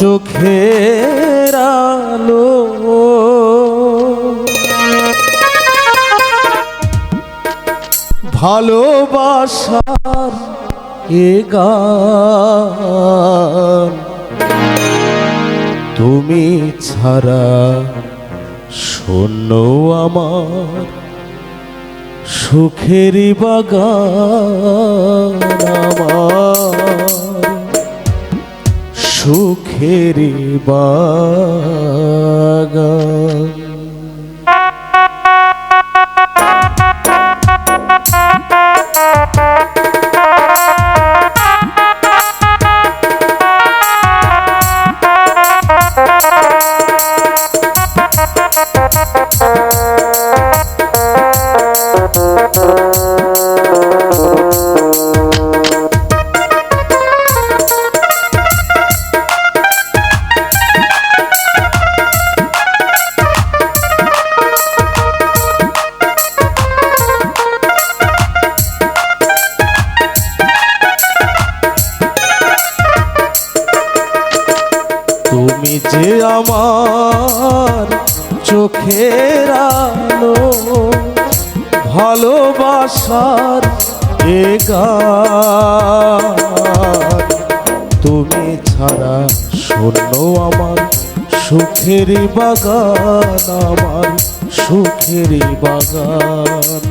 চোখের আলো ভালোবাসার এ গান তুমি ছাড়া শূন্য আমার সুখেরই বাগান আমার সুখেরই বাগান। তুমি যে আমার চোখের আলো ভালোবাসার এ গান তুমি ছাড়া শূন্য আমার সুখেরই বাগান আমার সুখেরই বাগান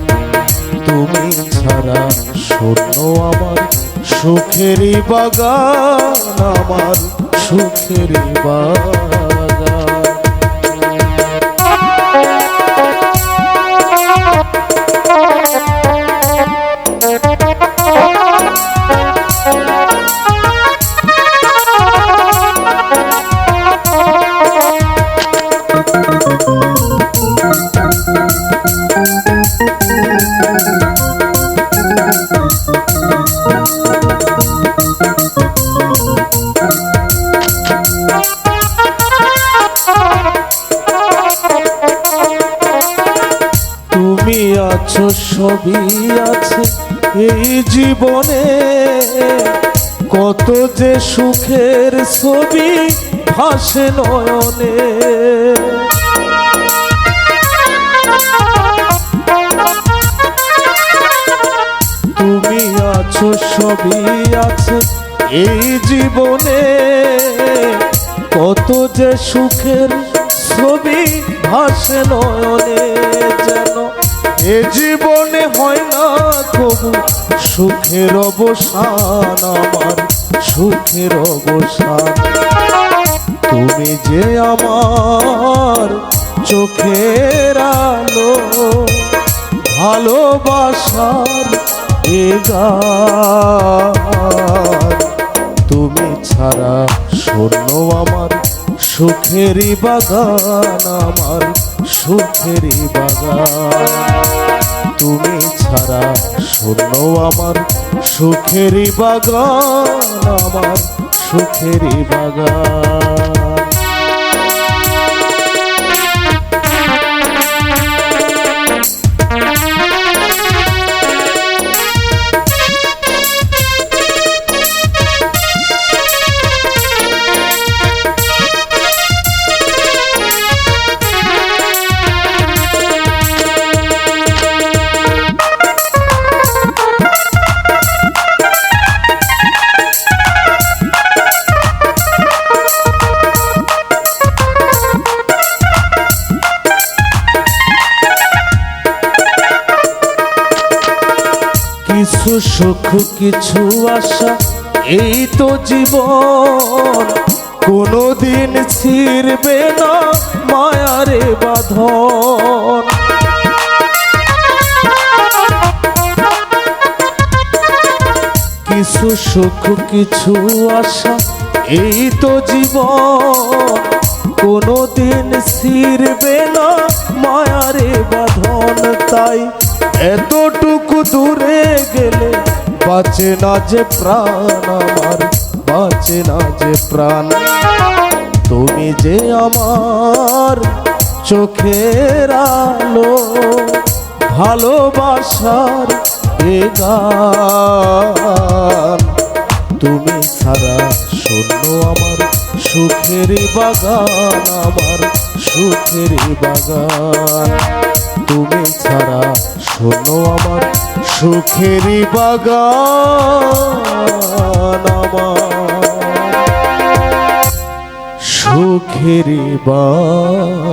তুমি ছাড়া শূন্য আমার সুখেরই বাগান আমার সুখেরই বাগান। তুমি আছো সবই আছে এই জীবনে কত যে সুখের ছবি ভাসে নয়নে তুমি আছো সবই আছে এই জীবনে কত যে সুখের ছবি ভাসে নয়নে যেন এ জীবনে হয় না তবু সুখের অবসান আমার সুখের অবসান তুমি যে আমার চোখের আলো ভালোবাসার এ গান তুমি ছাড়া শূন্য আমার সুখেরই বাগান আমার সুখেরই বাগান তুমি ছাড়া শূন্য আমার সুখেরই বাগান আমার সুখেরই বাগান। কিছু সুখ কিছু আশা এই তো জীবন কোনোদিন ছিড়বে না মায়ারে বাঁধন কিছু সুখ কিছু আশা এই তো জীবন কোনোদিন ছিড়বে না মায়ারে বাঁধন তাই এতটুকু দূরে গেলে বাঁচে না যে প্রাণ আমার বাঁচে না যে প্রাণ তুমি যে আমার চোখের আলো ভালোবাসার এ গান তুমি ছাড়া শূন্য আমার সুখের বাগান, আমার সুখের বাগান। তুমি ছাড়া শূন্য আমার সুখের বাগান, আমার সুখের বাগান।